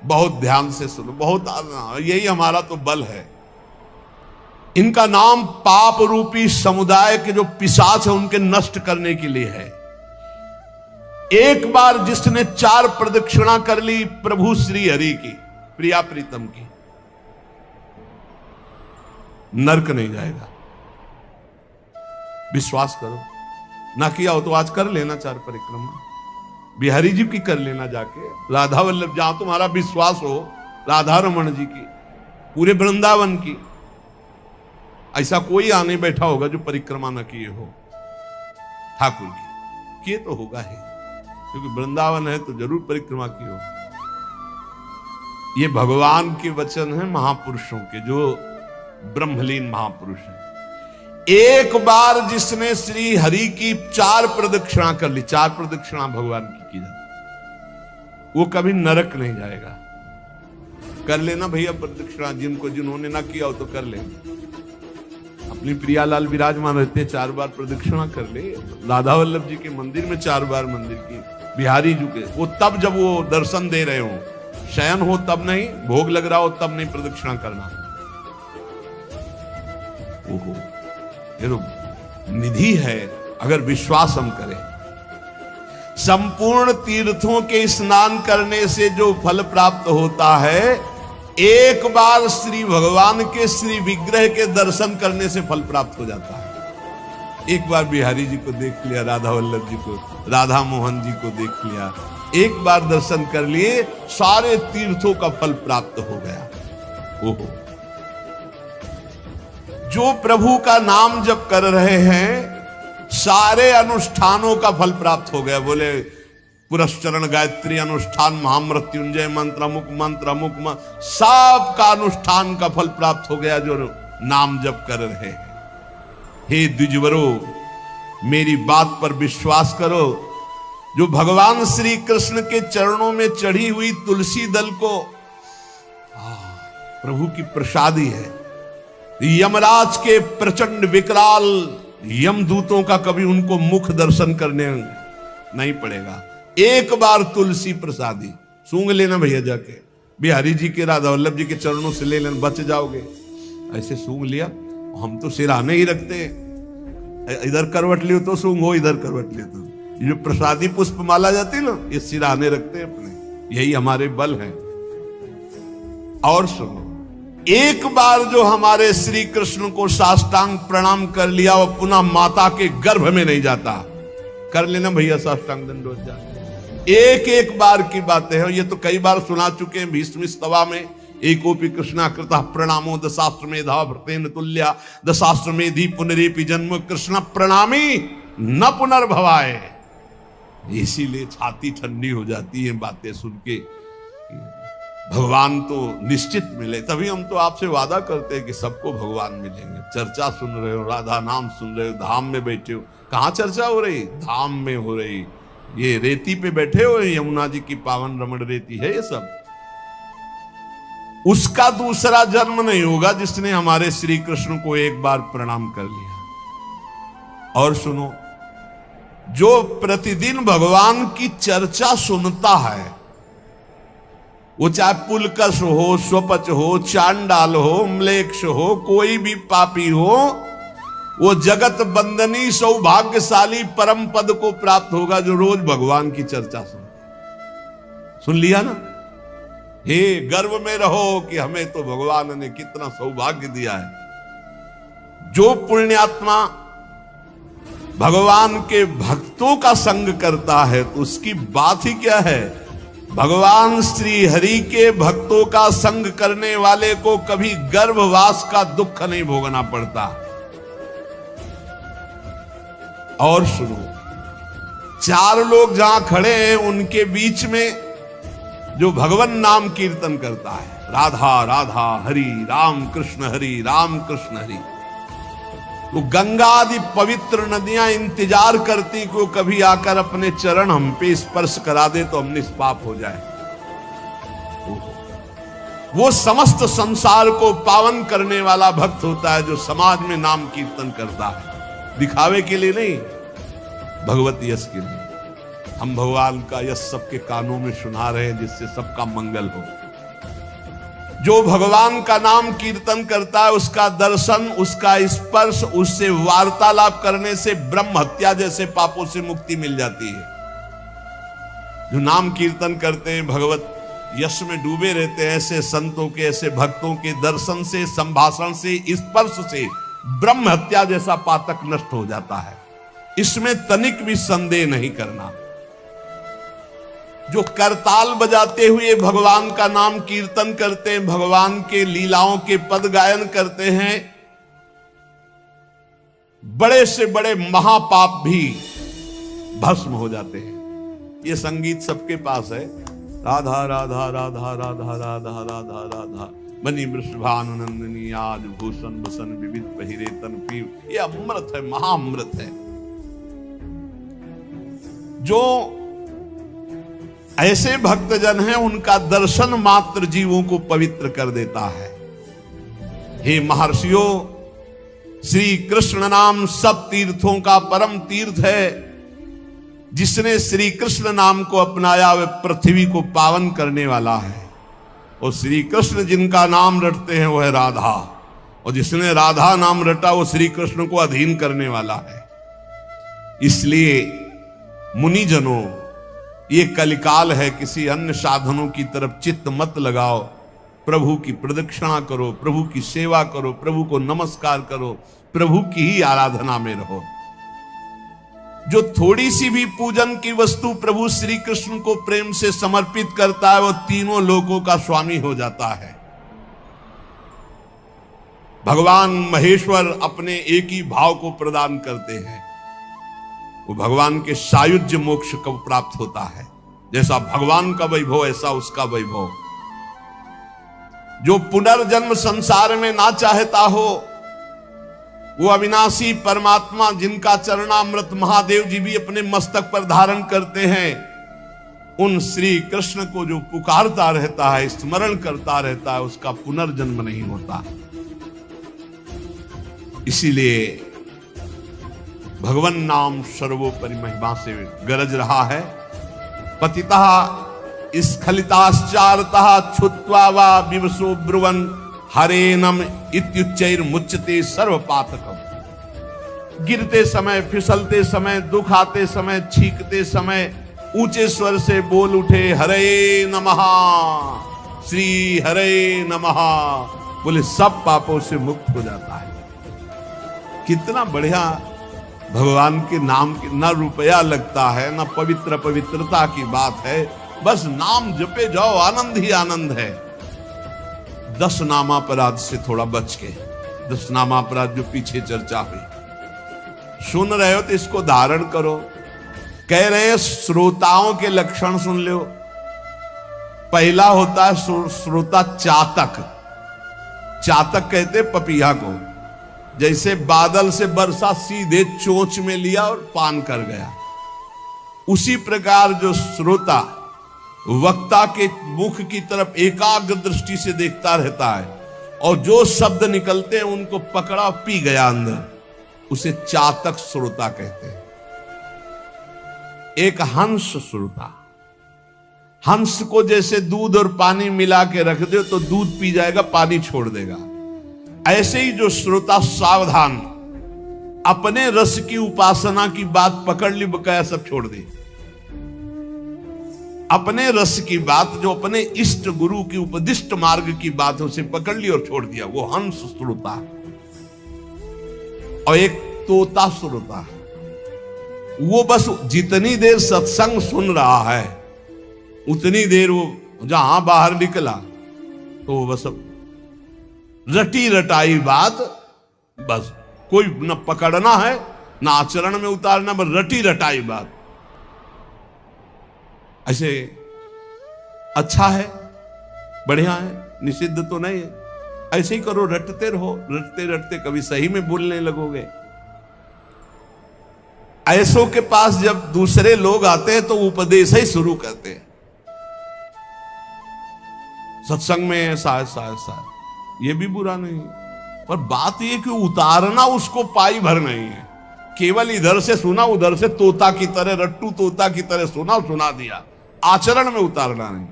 बहुत ध्यान से सुनो, बहुत यही हमारा तो बल है। इनका नाम पाप रूपी समुदाय के जो पिशाच है उनके नष्ट करने के लिए है। एक बार जिसने 4 प्रदक्षिणा कर ली प्रभु श्री हरि की, प्रिया प्रीतम की, नरक नहीं जाएगा। विश्वास करो, ना किया हो तो आज कर लेना 4 परिक्रमा, बिहारी जी की कर लेना जाके, राधा वल्लभ जहां तुम्हारा विश्वास हो, राधा रमन जी की, पूरे वृंदावन की। ऐसा कोई आने बैठा होगा जो परिक्रमा न किए हो ठाकुर की, किए तो होगा ही, क्योंकि वृंदावन है तो जरूर परिक्रमा की हो। ये भगवान के वचन है महापुरुषों के, जो ब्रह्मलीन महापुरुष है। एक बार जिसने श्री हरि की 4 प्रदक्षिणा कर ली, 4 प्रदक्षिणा भगवान की जाती, वो कभी नरक नहीं जाएगा। कर लेना भैया प्रदक्षिणा, जिन्होंने ना किया हो तो कर लेना। अपनी प्रियालाल विराजमान रहते 4 बार प्रदक्षिणा कर ले, राधा वल्लभ जी के मंदिर में 4 बार मंदिर की, बिहारी जी के, वो तब जब वो दर्शन दे रहे हो, शयन हो तब नहीं, भोग लग रहा हो तब नहीं प्रदक्षिणा करना। ओहो, ये तो निधि है अगर विश्वास हम करें। संपूर्ण तीर्थों के स्नान करने से जो फल प्राप्त होता है, एक बार श्री भगवान के श्री विग्रह के दर्शन करने से फल प्राप्त हो जाता है। एक बार बिहारी जी को देख लिया, राधा वल्लभ जी को, राधा मोहन जी को देख लिया, एक बार दर्शन कर लिए, सारे तीर्थों का फल प्राप्त हो गया। ओहो, जो प्रभु का नाम जप कर रहे हैं, सारे अनुष्ठानों का फल प्राप्त हो गया। बोले पुरस्चरण गायत्री अनुष्ठान, महामृत्युंजय मंत्र, अमुक सब का अनुष्ठान का फल प्राप्त हो गया जो नाम जप कर रहे हैं। हे द्विजवरो, मेरी बात पर विश्वास करो। जो भगवान श्री कृष्ण के चरणों में चढ़ी हुई तुलसी दल को प्रभु की प्रसादी है। यमराज के प्रचंड विकराल यमदूतों का कभी उनको मुख दर्शन करने नहीं पड़ेगा। एक बार तुलसी प्रसादी सूंघ लेना भैया, जाके बिहारी जी के, राधा वल्लभ जी के चरणों से ले लेना, बच जाओगे। ऐसे सूंघ लिया, हम तो सिराने ही रखते हैं, इधर करवट लियो तो सूंघो, इधर करवट लियो तो। ये जो प्रसादी पुष्प माला जाती है ना, ये सिराने रखते हैं अपने, यही हमारे बल है। और सुनो, एक बार जो हमारे श्री कृष्ण को साष्टांग प्रणाम कर लिया, वो पुनः माता के गर्भ में नहीं जाता। कर लेना भैया साष्टांग दंडवत जा। एक बार की बातें हैं, ये तो कई बार सुना चुके हैं भीष्म स्तवा में। एकोपि कृष्णा कृतः प्रणामो दशाश्वमेधा भृतेन तुल्या, दशाश्वमेधि पुनरेपि जन्म कृष्ण प्रणामी न पुनर्भवाए। इसीलिए छाती ठंडी हो जाती है बातें सुन के। भगवान तो निश्चित मिले, तभी हम तो आपसे वादा करते हैं कि सबको भगवान मिलेंगे। चर्चा सुन रहे हो, राधा नाम सुन रहे हो, धाम में बैठे हो। कहाँ चर्चा हो रही? धाम में हो रही। ये रेती पे बैठे हो, यमुना जी की पावन रमण रेती है ये सब। उसका दूसरा जन्म नहीं होगा जिसने हमारे श्री कृष्ण को एक बार प्रणाम कर लिया। और सुनो, जो प्रतिदिन भगवान की चर्चा सुनता है, वो चाहे पुलकश हो, स्वपच हो, चांडाल हो, म्लेच्छ हो, कोई भी पापी हो, वो जगत बंदनी सौभाग्यशाली परम पद को प्राप्त होगा जो रोज भगवान की चर्चा सुन लिया ना। हे, गर्व में रहो कि हमें तो भगवान ने कितना सौभाग्य दिया है। जो पुण्यात्मा भगवान के भक्तों का संग करता है तो उसकी बात ही क्या है। भगवान श्री हरि के भक्तों का संग करने वाले को कभी गर्भवास का दुख नहीं भोगना पड़ता। और सुनो, 4 लोग जहां खड़े हैं उनके बीच में जो भगवान नाम कीर्तन करता है, राधा राधा हरि राम कृष्ण हरि राम कृष्ण हरि, वो गंगा आदि पवित्र नदियां इंतजार करती को कभी आकर अपने चरण हम पे स्पर्श करा दे तो हम निष्पाप हो जाए। वो समस्त संसार को पावन करने वाला भक्त होता है जो समाज में नाम कीर्तन करता है, दिखावे के लिए नहीं, भगवत यश के लिए। हम भगवान का यश सबके कानों में सुना रहे हैं जिससे सबका मंगल हो। जो भगवान का नाम कीर्तन करता है उसका दर्शन, उसका स्पर्श, उससे वार्तालाप करने से ब्रह्म हत्या जैसे पापों से मुक्ति मिल जाती है। जो नाम कीर्तन करते हैं, भगवत यश में डूबे रहते हैं, ऐसे संतों के, ऐसे भक्तों के दर्शन से, संभाषण से, स्पर्श से ब्रह्म हत्या जैसा पातक नष्ट हो जाता है। इसमें तनिक भी संदेह नहीं करना। जो करताल बजाते हुए भगवान का नाम कीर्तन करते हैं, भगवान के लीलाओं के पद गायन करते हैं, बड़े से बड़े महापाप भी भस्म हो जाते हैं। ये संगीत सबके पास है। राधा राधा राधा राधा राधा राधा राधा मणि वृषभानुनंदिनी आज भूषण बसन विविध पहिरे तन पीव। ये अमृत है, महाअमृत है। जो ऐसे भक्तजन हैं उनका दर्शन मात्र जीवों को पवित्र कर देता है। हे महर्षियों, श्री कृष्ण नाम सब तीर्थों का परम तीर्थ है। जिसने श्री कृष्ण नाम को अपनाया वह पृथ्वी को पावन करने वाला है। और श्री कृष्ण जिनका नाम रटते हैं वह राधा, और जिसने राधा नाम रटा वो श्री कृष्ण को अधीन करने वाला है। इसलिए मुनिजनों, ये कलिकाल है, किसी अन्य साधनों की तरफ चित्त मत लगाओ। प्रभु की प्रदक्षिणा करो, प्रभु की सेवा करो, प्रभु को नमस्कार करो, प्रभु की ही आराधना में रहो। जो थोड़ी सी भी पूजन की वस्तु प्रभु श्री कृष्ण को प्रेम से समर्पित करता है वो तीनों लोकों का स्वामी हो जाता है। भगवान महेश्वर अपने एक ही भाव को प्रदान करते हैं, वो भगवान के सायुज्य मोक्ष को प्राप्त होता है। जैसा भगवान का वैभव ऐसा उसका वैभव। जो पुनर्जन्म संसार में ना चाहता हो, वो अविनाशी परमात्मा जिनका चरणामृत महादेव जी भी अपने मस्तक पर धारण करते हैं, उन श्री कृष्ण को जो पुकारता रहता है, स्मरण करता रहता है, उसका पुनर्जन्म नहीं होता। इसीलिए भगवन नाम सर्वोपरि महिमा से गरज रहा है। पतितः स्खलिताश्चारतः छुत्वा वा विवशो ब्रुवन् हरेनम इत्युच्चैर मुच्यते सर्व पातकम। गिरते समय, फिसलते समय, दुख आते समय, छींकते समय ऊंचे स्वर से बोल उठे हरे नमः, श्री हरे नमः, बोले सब पापों से मुक्त हो जाता है। कितना बढ़िया भगवान के नाम की ना रुपया लगता है, ना पवित्र पवित्रता की बात है, बस नाम जपे जाओ, आनंद ही आनंद है। 10 नामापराध से थोड़ा बच के, 10 नामापराध जो पीछे चर्चा हुई, सुन रहे हो तो इसको धारण करो। कह रहे हैं श्रोताओं के लक्षण सुन लो। पहला होता है श्रोता चातक। चातक कहते पपीहा को। जैसे बादल से बरसा सीधे चोंच में लिया और पान कर गया, उसी प्रकार जो श्रोता वक्ता के मुख की तरफ एकाग्र दृष्टि से देखता रहता है और जो शब्द निकलते हैं उनको पकड़ा पी गया अंदर, उसे चातक श्रोता कहते हैं। एक हंस श्रोता, हंस को जैसे दूध और पानी मिला के रख दे तो दूध पी जाएगा, पानी छोड़ देगा। ऐसे ही जो श्रोता सावधान, अपने रस की उपासना की बात पकड़ ली, बकाया सब छोड़ दी। अपने रस की बात, जो अपने इष्ट गुरु की उपदिष्ट मार्ग की बात है, उसे पकड़ ली और छोड़ दिया, वो हंस श्रोता। और एक तोता श्रोता, वो बस जितनी देर सत्संग सुन रहा है उतनी देर वो जहां बाहर निकला तो वो बस रटी रटाई बात, बस कोई न पकड़ना है न आचरण में उतारना, बस रटी रटाई बात। ऐसे अच्छा है, बढ़िया है, निषिद्ध तो नहीं है। ऐसे ही करो, रटते रहो, रटते रटते कभी सही में बोलने लगोगे। ऐसों के पास जब दूसरे लोग आते हैं तो उपदेश ही शुरू करते हैं। सत्संग में ऐसा ऐसा ऐसा, ये भी बुरा नहीं, पर बात ये कि उतारना उसको पाई भर नहीं है। केवल इधर से सुना, उधर से तोता की तरह, रट्टू तोता की तरह सुना दिया, आचरण में उतारना नहीं।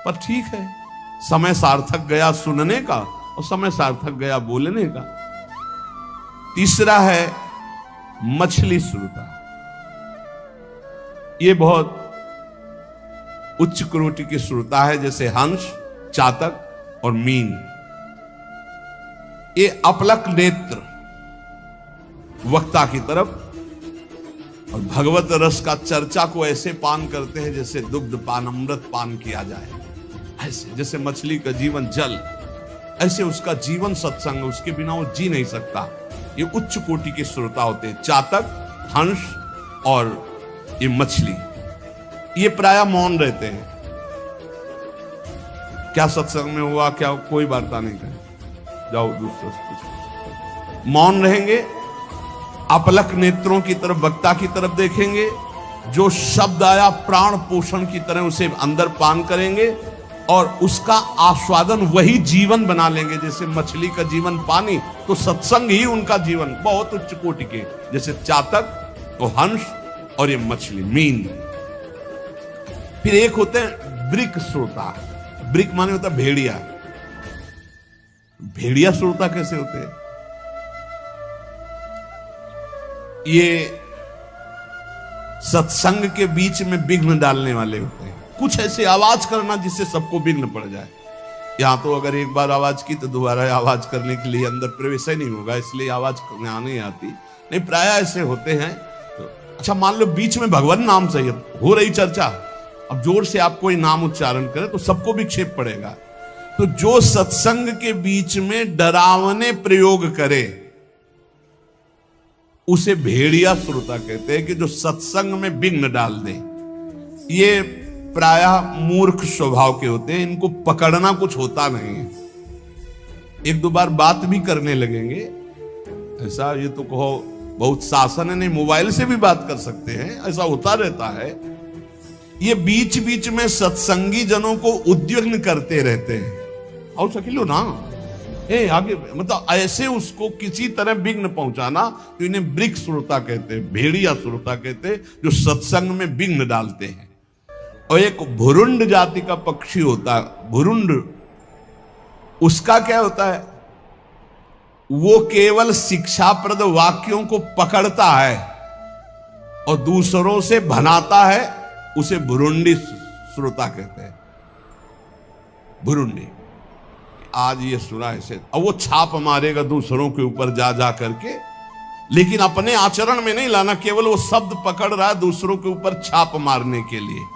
पर ठीक है, समय सार्थक गया सुनने का और समय सार्थक गया बोलने का। तीसरा है मछली श्रोता। ये बहुत उच्च कोटि की श्रोता है, जैसे हंस, चातक और मीन। ये अपलक नेत्र वक्ता की तरफ और भगवत रस का चर्चा को ऐसे पान करते हैं जैसे दुग्ध पान, अमृत पान किया जाए। ऐसे जैसे मछली का जीवन जल, ऐसे उसका जीवन सत्संग, उसके बिना वो जी नहीं सकता। ये उच्च कोटि के श्रोता होते हैं, चातक, हंस और ये मछली। ये प्रायः मौन रहते हैं। क्या सत्संग में हुआ, क्या कोई वार्ता नहीं करे, जाओ दूसरे से पूछो। मौन रहेंगे, अपलक नेत्रों की तरफ, वक्ता की तरफ देखेंगे। जो शब्द आया प्राण पोषण की तरह उसे अंदर पान करेंगे और उसका आस्वादन वही जीवन बना लेंगे। जैसे मछली का जीवन पानी, तो सत्संग ही उनका जीवन। बहुत उच्च कोटि के, जैसे चातक, तो हंस और ये मछली, मीन। फिर एक होते हैं ब्रिक श्रोता। ब्रिक माने होता है भेड़िया। भेड़िया श्रोता कैसे होते हैं? ये सत्संग के बीच में विघ्न डालने वाले होते हैं। कुछ ऐसे आवाज करना जिससे सबको विघ्न पड़ जाए। यहां तो अगर एक बार आवाज की तो दोबारा आवाज करने के लिए अंदर प्रवेश ही नहीं होगा, इसलिए आवाज करने आने आती नहीं। प्राय ऐसे होते हैं। तो अच्छा, मान लो बीच में भगवान नाम से हो रही चर्चा, अब जोर से आप कोई नाम उच्चारण करें तो सबको विक्षेप पड़ेगा। तो जो सत्संग के बीच में डरावने प्रयोग करे उसे भेड़िया श्रोता कहते हैं, कि जो सत्संग में विघ्न डाल दे। ये प्रायः मूर्ख स्वभाव के होते हैं, इनको पकड़ना कुछ होता नहीं है। एक दो बार बात भी करने लगेंगे, ऐसा ये तो कहो बहुत शासन है, नहीं मोबाइल से भी बात कर सकते हैं, ऐसा होता रहता है। ये बीच बीच में सत्संगी जनों को उद्विग्न करते रहते हैं। और सकिलो ना आगे, मतलब ऐसे उसको किसी तरह विघ्न पहुंचाना, तो इन्हें वृक श्रोता कहते हैं, भेड़िया श्रोता कहते हैं, जो सत्संग में विघ्न डालते हैं। और एक भुरुंड जाति का पक्षी होता है, भुरुंड। उसका क्या होता है? वो केवल शिक्षाप्रद वाक्यों को पकड़ता है और दूसरों से भनाता है, उसे भुरुंडी श्रोता कहते हैं। भुरुंडी, आज ये सुना ऐसे, अब वो छाप मारेगा दूसरों के ऊपर जा जा करके, लेकिन अपने आचरण में नहीं लाना, केवल वो शब्द पकड़ रहा है दूसरों के ऊपर छाप मारने के लिए।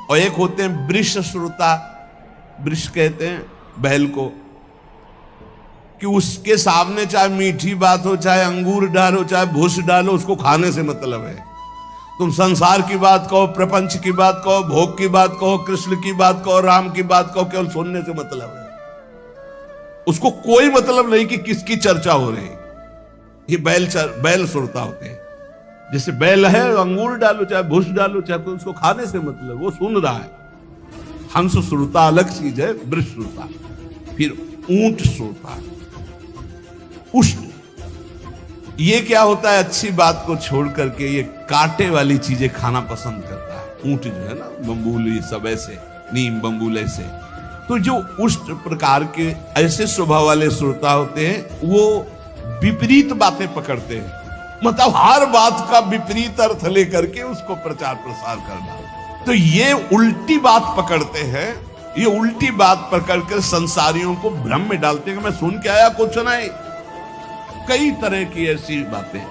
और एक होते हैं वृष श्रोता। वृष कहते हैं बैल को, कि उसके सामने चाहे मीठी बात हो, चाहे अंगूर डालो, चाहे भूस डालो, उसको खाने से मतलब है। तुम संसार की बात कहो, प्रपंच की बात कहो, भोग की बात कहो, कृष्ण की बात कहो, राम की बात कहो, केवल सुनने से मतलब है। उसको कोई मतलब नहीं कि किसकी चर्चा हो रही। ये बैल श्रोता होते हैं। जैसे बैल है, अंगूर डालो, चाहे भूस डालो, चाहे कोई, उसको खाने से मतलब, वो सुन रहा है। हंस श्रोता अलग चीज है, वृष श्रोता। फिर ऊंट श्रोता, उष्ण। ये क्या होता है? अच्छी बात को छोड़ करके ये कांटे वाली चीजें खाना पसंद करता है। ऊंट जो है ना, बम्बूल, ये सब ऐसे, नीम, बम्बूल ऐसे। तो जो उष्ट प्रकार के ऐसे स्वभाव वाले श्रोता होते हैं, वो विपरीत बातें पकड़ते हैं। मतलब हर बात का विपरीत अर्थ लेकर के उसको प्रचार प्रसार करना। तो ये उल्टी बात पकड़ते हैं। ये उल्टी बात पकड़कर संसारियों को भ्रम में डालते हैं कि मैं सुन के आया, कुछ नहीं। कई तरह की ऐसी बातें।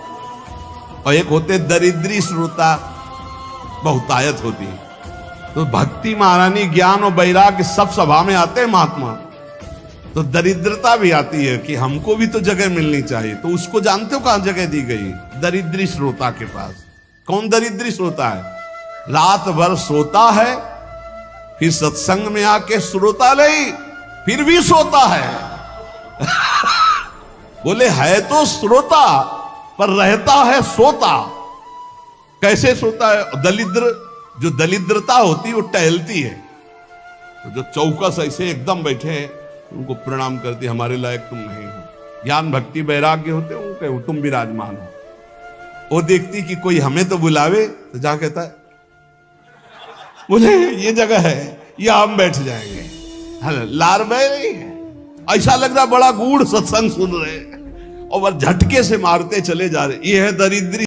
और एक होते दरिद्री श्रोता, बहुतायत होती है। तो भक्ति, महारानी, ज्ञान और वैराग्य सब सभा में आते हैं महात्मा, तो दरिद्रता भी आती है कि हमको भी तो जगह मिलनी चाहिए। तो उसको जानते हो कहां जगह दी गई? दरिद्री श्रोता के पास। कौन दरिद्री श्रोता है? रात भर सोता है, फिर सत्संग में आके श्रोता नहीं, फिर भी सोता है। बोले है तो श्रोता, पर रहता है सोता। कैसे सोता है? दलिद्र, जो दलिद्रता होती है वो टहलती है। तो जो चौकस ऐसे एकदम बैठे हैं, उनको प्रणाम करती, हमारे लायक तुम नहीं हो। ज्ञान, भक्ति, वैराग्य होते हैं, उनको तुम विराजमान हो। वो देखती कि कोई हमें तो बुलावे, तो जा कहता है, बोले ये जगह है, या हम बैठ जाएंगे। लार्वे नहीं है। ऐसा लग रहा बड़ा गूढ़ सत्संग सुन रहे हैं और बस झटके से मारते चले जा रहे। ये है दरिद्री